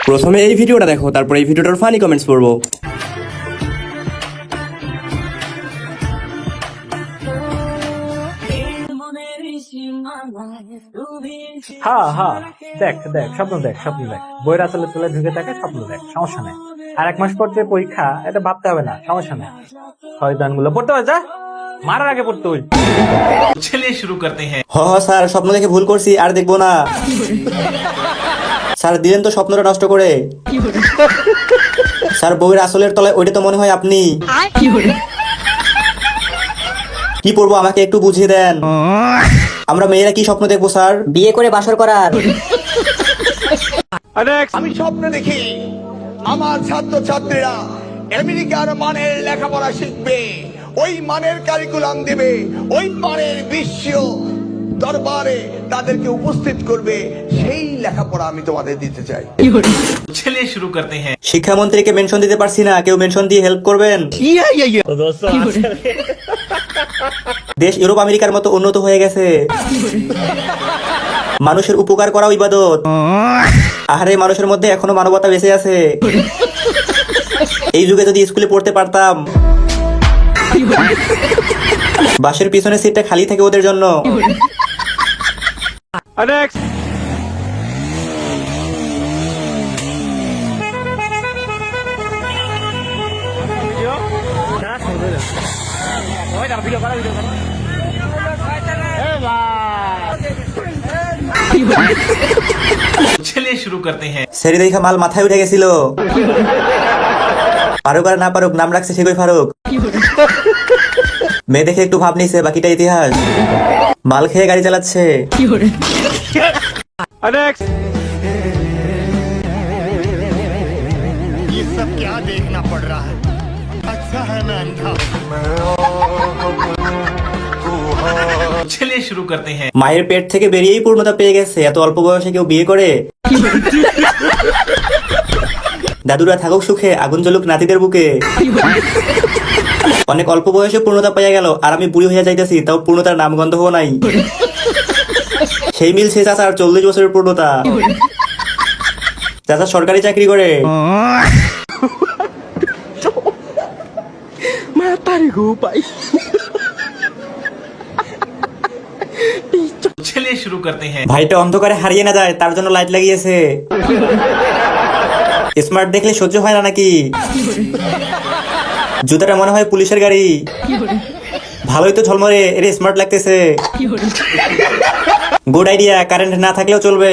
প্রথমে এই ভিডিওটা দেখো, তারপর এই ভিডিওটার ফানি কমেন্টস পড়বো। হ্যাঁ হ্যাঁ, দেখ দেখ স্বপ্ন দেখ, স্বপ্ন দেখ, বইরা চলে চলে ঢুকে থাকে, স্বপ্ন দেখ, সমস্যা নেই। আর 1 মাস পর যে পরীক্ষা, এটা ভাবতে হবে না, সমস্যা নেই। শয়তানগুলো পড়তে হবে, যা মারার আগে পড়তে হইল। चलिए शुरू करते हैं। হ হ স্যার, স্বপ্ন দেখে ভুল করছি, আর দেখবো না। স্যার দিলেন তো স্বপ্নটা নষ্ট করে। স্যার বউয়ের আসলের তলায় ওইটা তো মনে হয় আপনি। কি পড়বো আমাকে একটু বুঝিয়ে দেন। আমরা মেয়েরা কি স্বপ্ন দেখবো স্যার? বিয়ে করে বাসর করার। আমি স্বপ্ন দেখি আমার ছাত্র ছাত্রীরা আমেরিকার মানের লেখাপড়া শিখবে, ওই মানের কারিকুলাম দেবে, ওই মানের বিশ্ব দরবারে তাদেরকে উপস্থিত করবে, সেই লেখাপড়া আমি তোমাদের দিতে চাই। चलिए शुरू करते हैं। শিক্ষামন্ত্রীকে মেনশন দিতে পারছি না, কেউ মেনশন দিয়ে হেল্প করবেন। দেশ ইউরোপ আমেরিকার মতো উন্নত হয়ে গেছে, মানুষের উপকার করাও ইবাদত। আহারে, মানুষের মধ্যে এখনো মানবতা বেঁচে আছে। এই যুগে যদি স্কুলে পড়তে পারতাম। বাসের পিছনে সিটটা খালি থাকে ওদের জন্য। चलिए शुरू करते हैं। সেরি দেখা মাল মাথায় উঠে গেছিল। পারুক আর না পারুক, নাম রাখছে সেগুই ফারুক। মেয়ে দেখে একটু ভাব নিছে, বাকিটা ইতিহাস। মাল খেয়ে গাড়ি চালাচ্ছে। ये सब क्या देखना पड़ रहा है? अच्छा है मैं अंधा चलिए शुरू करते हैं। মায়ের পেট থেকে বেরিয়েই পূর্ণতা পেয়ে গেছে, এত অল্প বয়সে কেউ বিয়ে করে? দাদুরা থাকুক সুখে, আগুন জ্বলুক নাতিদের বুকে। অনেক অল্প বয়সে পূর্ণতা পাইয়া গেল, আর আমি বুড়ি হইয়া যাইতেছি, তাও পূর্ণতার নামগন্ধ হওয়া নাই। সেই মিলছে চাচার 40 বছরের পূর্ণতা। চাচা সরকারি চাকরি করে। चलिए शुरू करते हैं। ভাইটা অন্ধকারে হারিয়ে না যায়, তার জন্য লাইট লাগিয়েছে। স্মার্ট দেখলে সহ্য হয় না নাকি? জুতাটা মনে হয় পুলিশের গাড়ি। ভালোই তো ঝলমরে, এর স্মার্ট লাগতেছে। গুড আইডিয়া, কারেন্ট না থাকলেও চলবে।